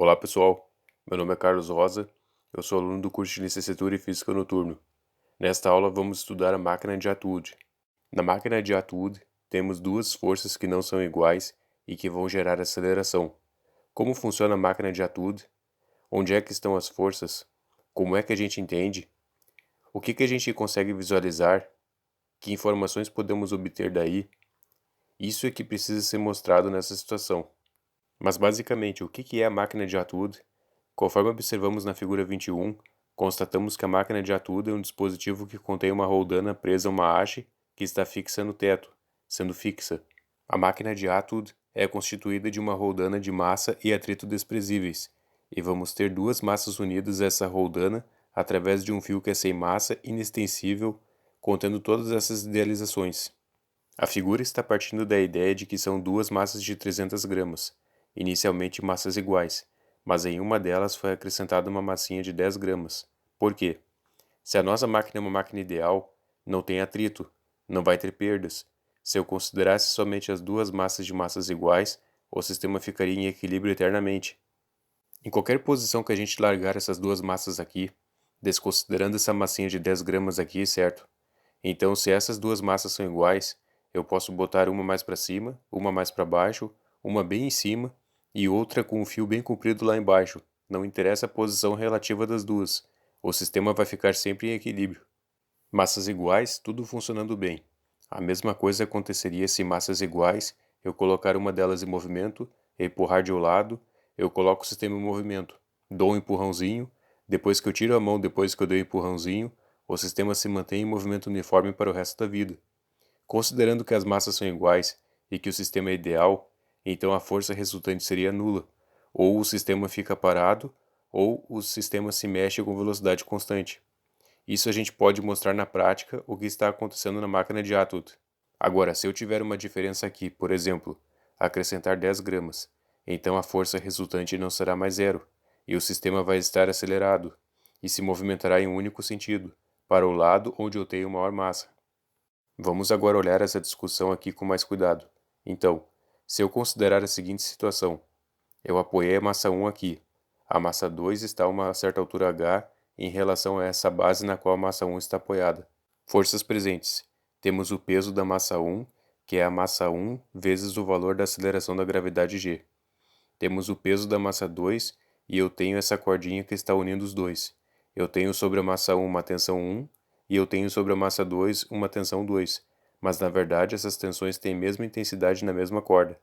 Olá pessoal, meu nome é Carlos Rosa, eu sou aluno do curso de Licenciatura em Física Noturno. Nesta aula vamos estudar a máquina de Atwood. Na máquina de Atwood temos duas forças que não são iguais e que vão gerar aceleração. Como funciona a máquina de Atwood? Onde é que estão as forças? Como é que a gente entende? O que a gente consegue visualizar? Que informações podemos obter daí? Isso é que precisa ser mostrado nessa situação. Mas basicamente, o que é a máquina de Atwood? Conforme observamos na figura 21, constatamos que a máquina de Atwood é um dispositivo que contém uma roldana presa a uma haste que está fixa no teto, sendo fixa. A máquina de Atwood é constituída de uma roldana de massa e atrito desprezíveis, e vamos ter duas massas unidas a essa roldana através de um fio que é sem massa, inextensível, contendo todas essas idealizações. A figura está partindo da ideia de que são duas massas de 300 gramas, inicialmente massas iguais, mas em uma delas foi acrescentada uma massinha de 10 gramas. Por quê? Se a nossa máquina é uma máquina ideal, não tem atrito, não vai ter perdas. Se eu considerasse somente as duas massas de massas iguais, o sistema ficaria em equilíbrio eternamente. Em qualquer posição que a gente largar essas duas massas aqui, desconsiderando essa massinha de 10 gramas aqui, certo? Então, se essas duas massas são iguais, eu posso botar uma mais para cima, uma mais para baixo, uma bem em cima e outra com um fio bem comprido lá embaixo. Não interessa a posição relativa das duas. O sistema vai ficar sempre em equilíbrio. Massas iguais, tudo funcionando bem. A mesma coisa aconteceria se massas iguais, eu colocar uma delas em movimento, empurrar de um lado, eu coloco o sistema em movimento, dou um empurrãozinho, depois que eu tiro a mão depois que eu dei o empurrãozinho, o sistema se mantém em movimento uniforme para o resto da vida. Considerando que as massas são iguais e que o sistema é ideal, então a força resultante seria nula, ou o sistema fica parado, ou o sistema se mexe com velocidade constante. Isso a gente pode mostrar na prática o que está acontecendo na máquina de Atwood. Agora, se eu tiver uma diferença aqui, por exemplo, acrescentar 10 gramas, então a força resultante não será mais zero, e o sistema vai estar acelerado, e se movimentará em um único sentido, para o lado onde eu tenho maior massa. Vamos agora olhar essa discussão aqui com mais cuidado. Então, se eu considerar a seguinte situação, eu apoiei a massa 1 aqui, a massa 2 está a uma certa altura h em relação a essa base na qual a massa 1 está apoiada. Forças presentes. Temos o peso da massa 1, que é a massa 1 vezes o valor da aceleração da gravidade g. Temos o peso da massa 2 e eu tenho essa cordinha que está unindo os dois. Eu tenho sobre a massa 1 uma tensão 1 e eu tenho sobre a massa 2 uma tensão 2, mas na verdade essas tensões têm a mesma intensidade na mesma corda.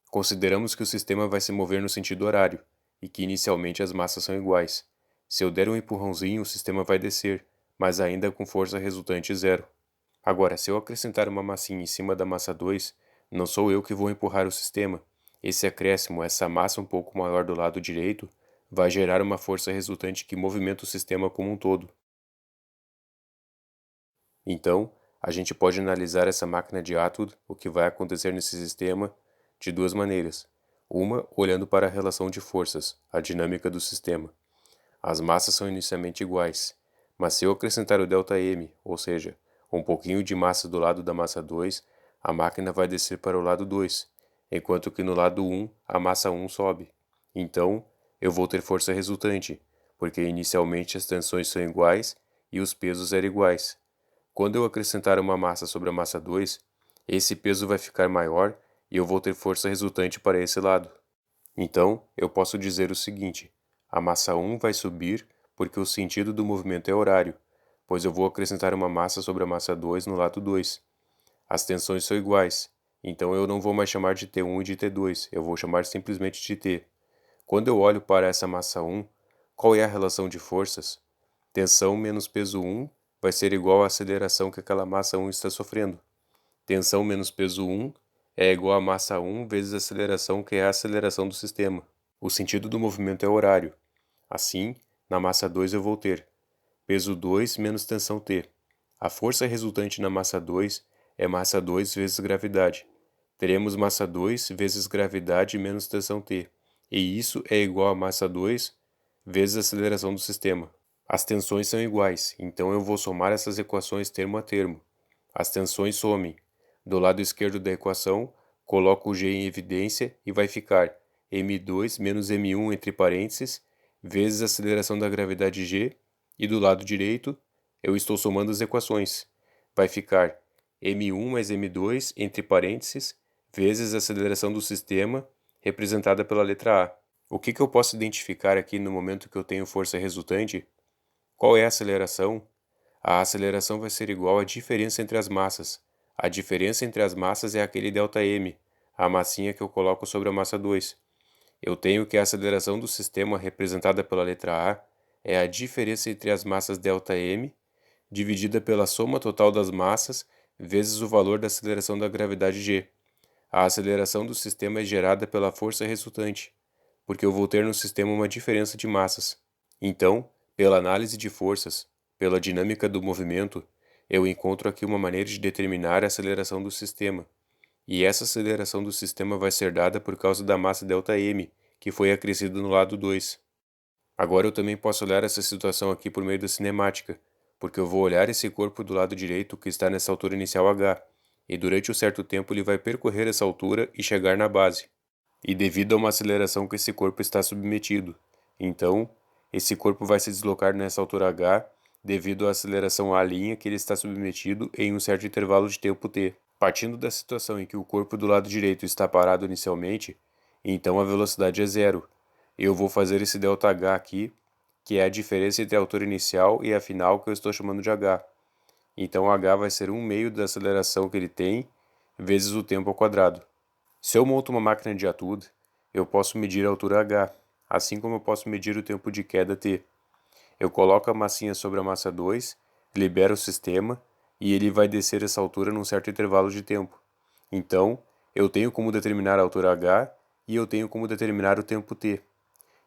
Consideramos que o sistema vai se mover no sentido horário e que inicialmente as massas são iguais. Se eu der um empurrãozinho, o sistema vai descer, mas ainda com força resultante zero. Agora, se eu acrescentar uma massinha em cima da massa 2, não sou eu que vou empurrar o sistema. Esse acréscimo, essa massa um pouco maior do lado direito, vai gerar uma força resultante que movimenta o sistema como um todo. Então, a gente pode analisar essa máquina de Atwood, o que vai acontecer nesse sistema, de duas maneiras. Uma, olhando para a relação de forças, a dinâmica do sistema. As massas são inicialmente iguais, mas se eu acrescentar o ΔM, ou seja, um pouquinho de massa do lado da massa 2, a máquina vai descer para o lado 2, enquanto que no lado 1 a massa 1 sobe. Então, eu vou ter força resultante, porque inicialmente as tensões são iguais e os pesos eram iguais. Quando eu acrescentar uma massa sobre a massa 2, esse peso vai ficar maior e eu vou ter força resultante para esse lado. Então, eu posso dizer o seguinte: a massa 1 vai subir porque o sentido do movimento é horário, pois eu vou acrescentar uma massa sobre a massa 2 no lado 2. As tensões são iguais, então eu não vou mais chamar de T1 e de T2, eu vou chamar simplesmente de T. Quando eu olho para essa massa 1, qual é a relação de forças? Tensão menos peso 1 vai ser igual à aceleração que aquela massa 1 está sofrendo. Tensão menos peso 1 é igual a massa 1 vezes a aceleração, que é a aceleração do sistema. O sentido do movimento é horário. Assim, na massa 2 eu vou ter peso 2 menos tensão T. A força resultante na massa 2 é massa 2 vezes gravidade. Teremos massa 2 vezes gravidade menos tensão T. E isso é igual a massa 2 vezes a aceleração do sistema. As tensões são iguais, então eu vou somar essas equações termo a termo. As tensões somem. Do lado esquerdo da equação, coloco o G em evidência e vai ficar m2 menos m1 entre parênteses, vezes a aceleração da gravidade g, e do lado direito eu estou somando as equações. Vai ficar m1 mais m2 entre parênteses, vezes a aceleração do sistema, representada pela letra A. O que eu posso identificar aqui no momento que eu tenho força resultante? Qual é a aceleração? A aceleração vai ser igual à diferença entre as massas. A diferença entre as massas é aquele ΔM, a massinha que eu coloco sobre a massa 2. Eu tenho que a aceleração do sistema, representada pela letra A, é a diferença entre as massas ΔM, dividida pela soma total das massas, vezes o valor da aceleração da gravidade g. A aceleração do sistema é gerada pela força resultante, porque eu vou ter no sistema uma diferença de massas. Então, pela análise de forças, pela dinâmica do movimento, eu encontro aqui uma maneira de determinar a aceleração do sistema. E essa aceleração do sistema vai ser dada por causa da massa ΔM, que foi acrescida no lado 2. Agora eu também posso olhar essa situação aqui por meio da cinemática, porque eu vou olhar esse corpo do lado direito que está nessa altura inicial h, e durante um certo tempo ele vai percorrer essa altura e chegar na base. E devido a uma aceleração que esse corpo está submetido, então esse corpo vai se deslocar nessa altura h devido à aceleração A' que ele está submetido em um certo intervalo de tempo t. Partindo da situação em que o corpo do lado direito está parado inicialmente, então a velocidade é zero. Eu vou fazer esse ΔH aqui, que é a diferença entre a altura inicial e a final que eu estou chamando de h. Então h vai ser 1/2 da aceleração que ele tem, vezes o tempo ao quadrado. Se eu monto uma máquina de atude, eu posso medir a altura h, assim como eu posso medir o tempo de queda t. Eu coloco a massinha sobre a massa 2, libero o sistema, e ele vai descer essa altura num certo intervalo de tempo. Então, eu tenho como determinar a altura h e eu tenho como determinar o tempo t.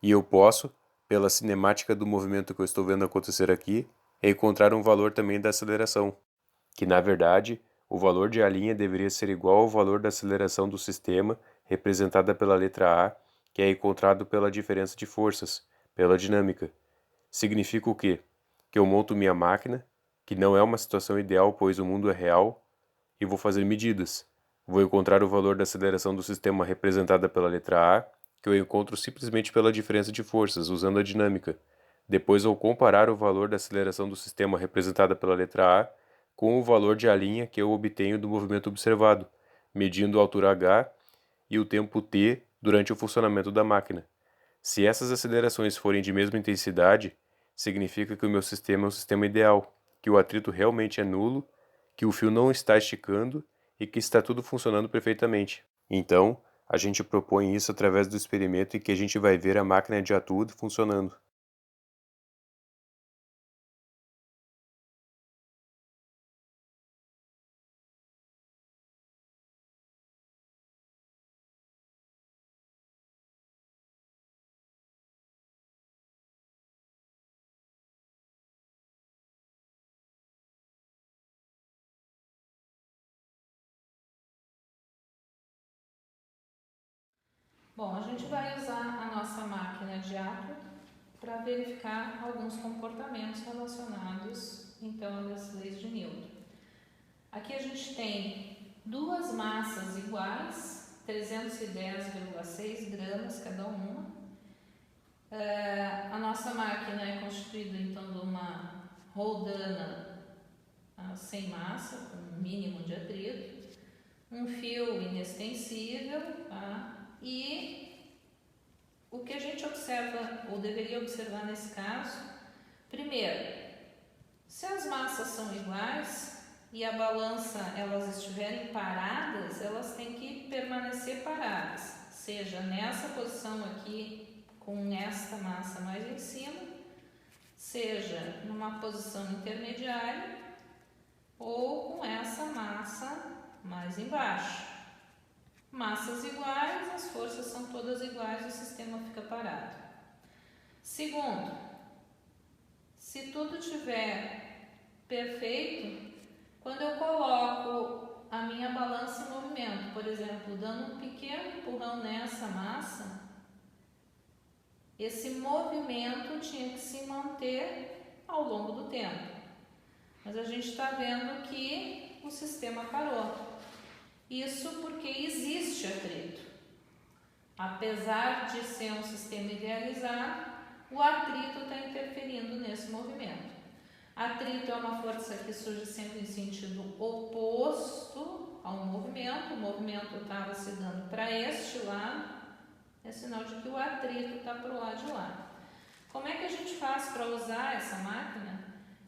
E eu posso, pela cinemática do movimento que eu estou vendo acontecer aqui, encontrar um valor também da aceleração, que na verdade, o valor de A' deveria ser igual ao valor da aceleração do sistema, representada pela letra A, que é encontrado pela diferença de forças, pela dinâmica. Significa o quê? Que eu monto minha máquina, que não é uma situação ideal, pois o mundo é real, e vou fazer medidas. Vou encontrar o valor da aceleração do sistema representada pela letra A, que eu encontro simplesmente pela diferença de forças, usando a dinâmica. Depois vou comparar o valor da aceleração do sistema representada pela letra A com o valor de A' que eu obtenho do movimento observado, medindo a altura h e o tempo t durante o funcionamento da máquina. Se essas acelerações forem de mesma intensidade, significa que o meu sistema é um sistema ideal, que o atrito realmente é nulo, que o fio não está esticando e que está tudo funcionando perfeitamente. Então, a gente propõe isso através do experimento em que a gente vai ver a máquina de atude funcionando. Bom, a gente vai usar a nossa máquina de ato para verificar alguns comportamentos relacionados, então, às leis de Newton. Aqui a gente tem duas massas iguais, 310,6 gramas cada uma. A nossa máquina é constituída, então, de uma roldana sem massa, com um mínimo de atrito, um fio inextensível, tá? E o que a gente observa, ou deveria observar nesse caso, primeiro, se as massas são iguais e a balança elas estiverem paradas, elas têm que permanecer paradas, seja nessa posição aqui com esta massa mais em cima, seja numa posição intermediária ou com essa massa mais embaixo. Massas iguais, as forças são todas iguais, o sistema fica parado. Segundo, se tudo estiver perfeito, quando eu coloco a minha balança em movimento, por exemplo, dando um pequeno empurrão nessa massa, esse movimento tinha que se manter ao longo do tempo. Mas a gente está vendo que o sistema parou. Isso porque existe atrito. Apesar de ser um sistema idealizado, o atrito está interferindo nesse movimento. Atrito é uma força que surge sempre em sentido oposto ao movimento. O movimento estava se dando para este lado, é sinal de que o atrito está para o lado de lá. Como é que a gente faz para usar essa máquina?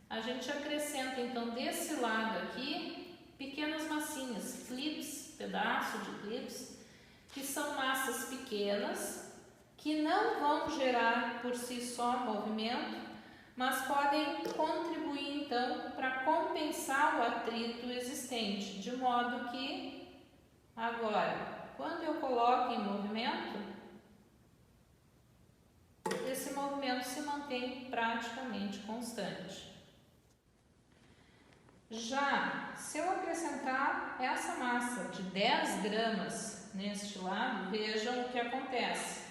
A gente acrescenta então desse lado aqui pequenas massinhas, clips, pedaço de clips, que são massas pequenas, que não vão gerar por si só movimento, mas podem contribuir então para compensar o atrito existente, de modo que agora, quando eu coloco em movimento, esse movimento se mantém praticamente constante. Já se eu acrescentar essa massa de 10 gramas neste lado, vejam o que acontece.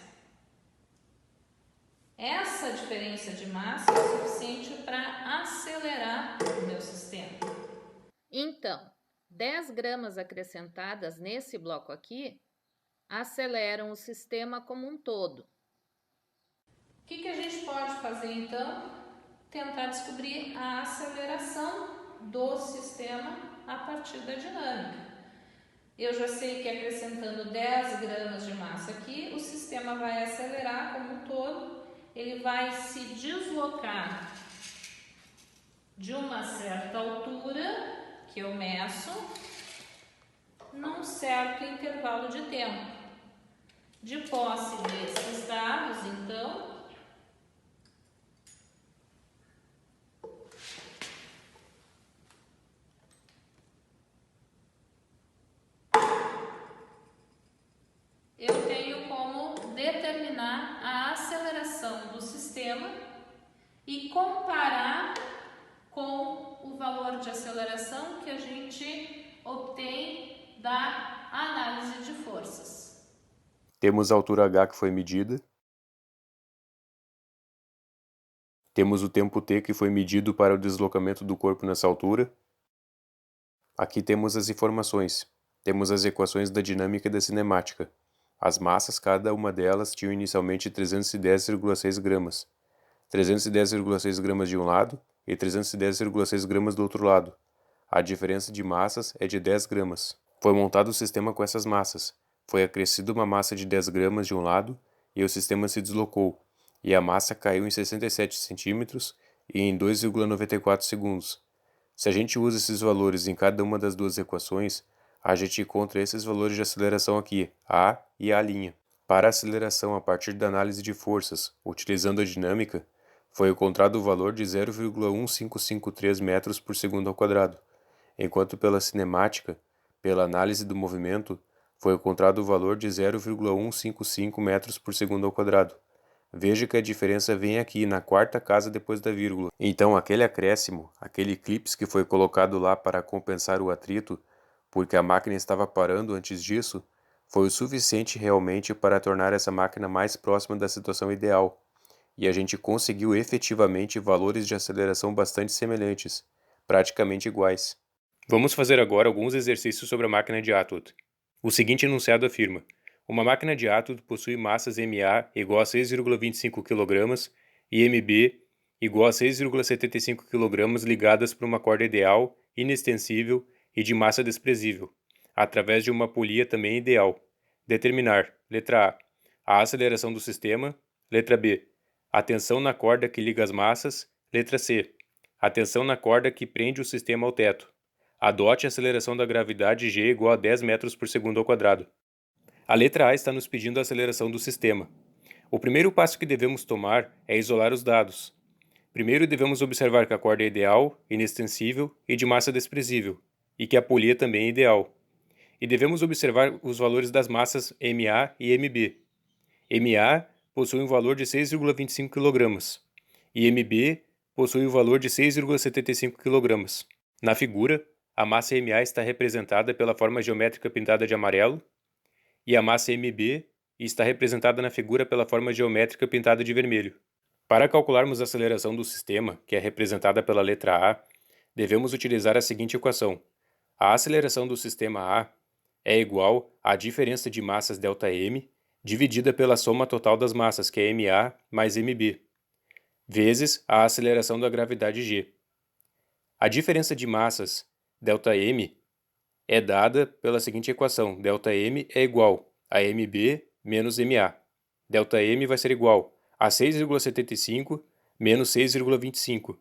Essa diferença de massa é suficiente para acelerar o meu sistema. Então, 10 gramas acrescentadas nesse bloco aqui aceleram o sistema como um todo. O que a gente pode fazer então? Tentar descobrir a aceleração do sistema a partir da dinâmica. Eu já sei que acrescentando 10 gramas de massa aqui, o sistema vai acelerar como um todo, ele vai se deslocar de uma certa altura, que eu meço, num certo intervalo de tempo. De posse desses dados, então, eu tenho como determinar a aceleração do sistema e comparar com o valor de aceleração que a gente obtém da análise de forças. Temos a altura h que foi medida. Temos o tempo t que foi medido para o deslocamento do corpo nessa altura. Aqui temos as informações. Temos as equações da dinâmica e da cinemática. As massas, cada uma delas, tinham inicialmente 310,6 gramas. 310,6 gramas de um lado e 310,6 gramas do outro lado. A diferença de massas é de 10 gramas. Foi montado o sistema com essas massas. Foi acrescida uma massa de 10 gramas de um lado e o sistema se deslocou, e a massa caiu em 67 centímetros e em 2,94 segundos. Se a gente usa esses valores em cada uma das duas equações, a gente encontra esses valores de aceleração aqui, A e A'. Para a aceleração a partir da análise de forças, utilizando a dinâmica, foi encontrado o valor de 0,1553 metros por segundo ao quadrado, enquanto pela cinemática, pela análise do movimento, foi encontrado o valor de 0,155 metros por segundo ao quadrado. Veja que a diferença vem aqui na quarta casa depois da vírgula. Então aquele acréscimo, aquele clips que foi colocado lá para compensar o atrito, porque a máquina estava parando antes disso, foi o suficiente realmente para tornar essa máquina mais próxima da situação ideal. E a gente conseguiu efetivamente valores de aceleração bastante semelhantes, praticamente iguais. Vamos fazer agora alguns exercícios sobre a máquina de Atwood. O seguinte enunciado afirma: uma máquina de Atwood possui massas MA igual a 6,25 kg e MB igual a 6,75 kg ligadas por uma corda ideal, inextensível e de massa desprezível, através de uma polia também ideal. Determinar: letra A aceleração do sistema, letra B, a tensão na corda que liga as massas, letra C, a tensão na corda que prende o sistema ao teto. Adote a aceleração da gravidade g igual a 10 metros por segundo ao quadrado. A letra A está nos pedindo a aceleração do sistema. O primeiro passo que devemos tomar é isolar os dados. Primeiro devemos observar que a corda é ideal, inextensível e de massa desprezível, e que a polia também é ideal. E devemos observar os valores das massas MA e MB. MA possui um valor de 6,25 kg e MB possui um valor de 6,75 kg. Na figura, a massa MA está representada pela forma geométrica pintada de amarelo e a massa MB está representada na figura pela forma geométrica pintada de vermelho. Para calcularmos a aceleração do sistema, que é representada pela letra A, devemos utilizar a seguinte equação. A aceleração do sistema A é igual à diferença de massas ΔM dividida pela soma total das massas, que é MA mais MB, vezes a aceleração da gravidade G. A diferença de massas, ΔM, é dada pela seguinte equação: ΔM é igual a MB menos MA. ΔM vai ser igual a 6,75 menos 6,25.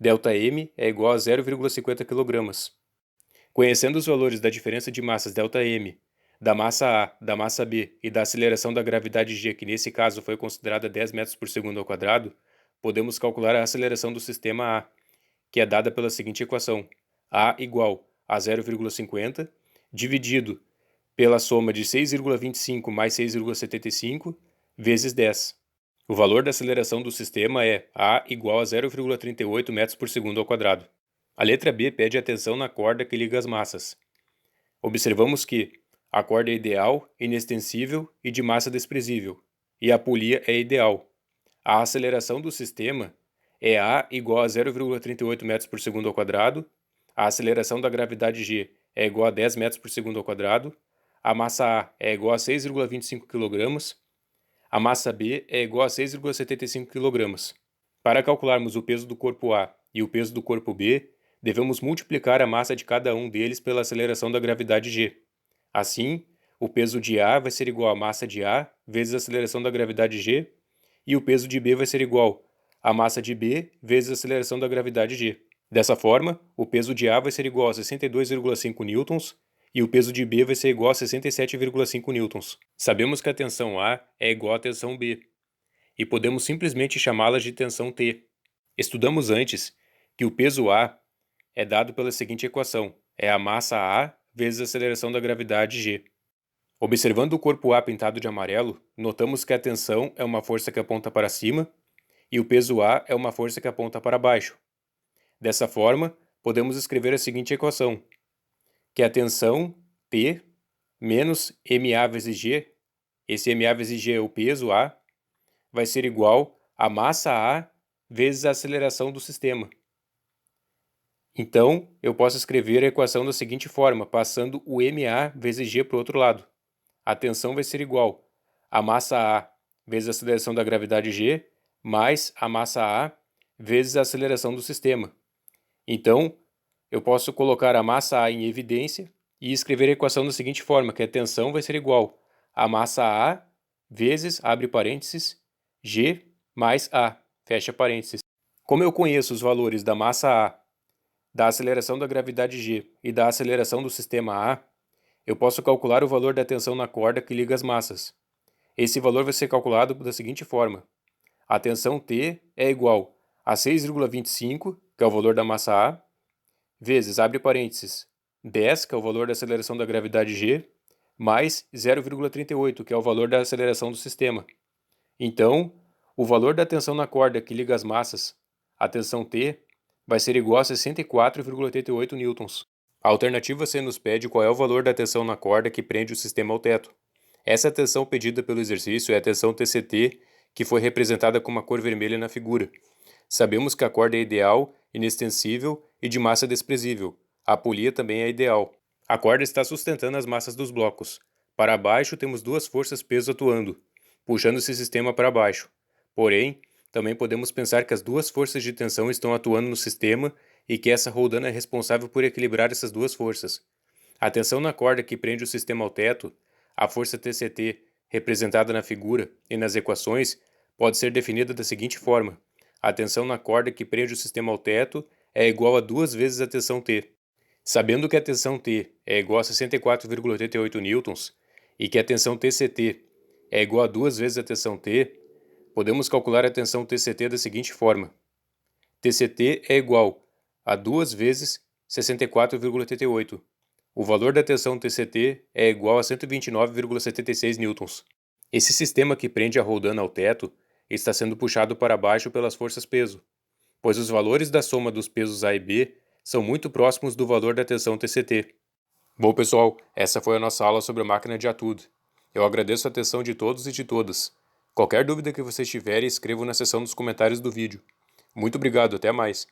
ΔM é igual a 0,50 kg. Conhecendo os valores da diferença de massas ΔM, da massa A, da massa B e da aceleração da gravidade G, que nesse caso foi considerada 10 metros por segundo ao quadrado, podemos calcular a aceleração do sistema A, que é dada pela seguinte equação: A igual a 0,50 dividido pela soma de 6,25 mais 6,75 vezes 10. O valor da aceleração do sistema é A igual a 0,38 metros por segundo ao quadrado. A letra B pede atenção na corda que liga as massas. Observamos que a corda é ideal, inextensível e de massa desprezível, e a polia é ideal. A aceleração do sistema é A igual a 0,38 metros por segundo ao quadrado, a aceleração da gravidade G é igual a 10 metros por segundo ao quadrado, a massa A é igual a 6,25 kg, a massa B é igual a 6,75 kg. Para calcularmos o peso do corpo A e o peso do corpo B, devemos multiplicar a massa de cada um deles pela aceleração da gravidade G. Assim, o peso de A vai ser igual à massa de A vezes a aceleração da gravidade G, e o peso de B vai ser igual à massa de B vezes a aceleração da gravidade G. Dessa forma, o peso de A vai ser igual a 62,5 newtons e o peso de B vai ser igual a 67,5 newtons. Sabemos que a tensão A é igual à tensão B, e podemos simplesmente chamá-la de tensão T. Estudamos antes que o peso A é dado pela seguinte equação: é a massa A vezes a aceleração da gravidade G. Observando o corpo A pintado de amarelo, notamos que a tensão é uma força que aponta para cima e o peso A é uma força que aponta para baixo. Dessa forma, podemos escrever a seguinte equação, que a tensão T menos MA vezes G, esse MA vezes G é o peso A, vai ser igual a massa A vezes a aceleração do sistema. Então, eu posso escrever a equação da seguinte forma, passando o MA vezes G para o outro lado. A tensão vai ser igual a massa A vezes a aceleração da gravidade G, mais a massa A vezes a aceleração do sistema. Então, eu posso colocar a massa A em evidência e escrever a equação da seguinte forma, que a tensão vai ser igual a massa A vezes, abre parênteses, G mais A, fecha parênteses. Como eu conheço os valores da massa A, da aceleração da gravidade G e da aceleração do sistema A, eu posso calcular o valor da tensão na corda que liga as massas. Esse valor vai ser calculado da seguinte forma: a tensão T é igual a 6,25, que é o valor da massa A, vezes, abre parênteses, 10, que é o valor da aceleração da gravidade G, mais 0,38, que é o valor da aceleração do sistema. Então, o valor da tensão na corda que liga as massas, a tensão T, vai ser igual a 64,88 newtons. A alternativa C nos pede qual é o valor da tensão na corda que prende o sistema ao teto. Essa tensão pedida pelo exercício é a tensão TCT, que foi representada com uma cor vermelha na figura. Sabemos que a corda é ideal, inextensível e de massa desprezível. A polia também é ideal. A corda está sustentando as massas dos blocos. Para baixo temos duas forças peso atuando, puxando esse sistema para baixo. Porém, também podemos pensar que as duas forças de tensão estão atuando no sistema e que essa roldana é responsável por equilibrar essas duas forças. A tensão na corda que prende o sistema ao teto, a força TCT, representada na figura e nas equações, pode ser definida da seguinte forma: a tensão na corda que prende o sistema ao teto é igual a 2 vezes a tensão T. Sabendo que a tensão T é igual a 64,88 newtons e que a tensão TCT é igual a 2 vezes a tensão T, podemos calcular a tensão TCT da seguinte forma: TCT é igual a 2 vezes 64,88. O valor da tensão TCT é igual a 129,76 newtons. Esse sistema que prende a roldana ao teto está sendo puxado para baixo pelas forças peso, pois os valores da soma dos pesos A e B são muito próximos do valor da tensão TCT. Bom, pessoal, essa foi a nossa aula sobre a máquina de Atud. Eu agradeço a atenção de todos e de todas. Qualquer dúvida que vocês tiverem, escrevam na seção dos comentários do vídeo. Muito obrigado, até mais!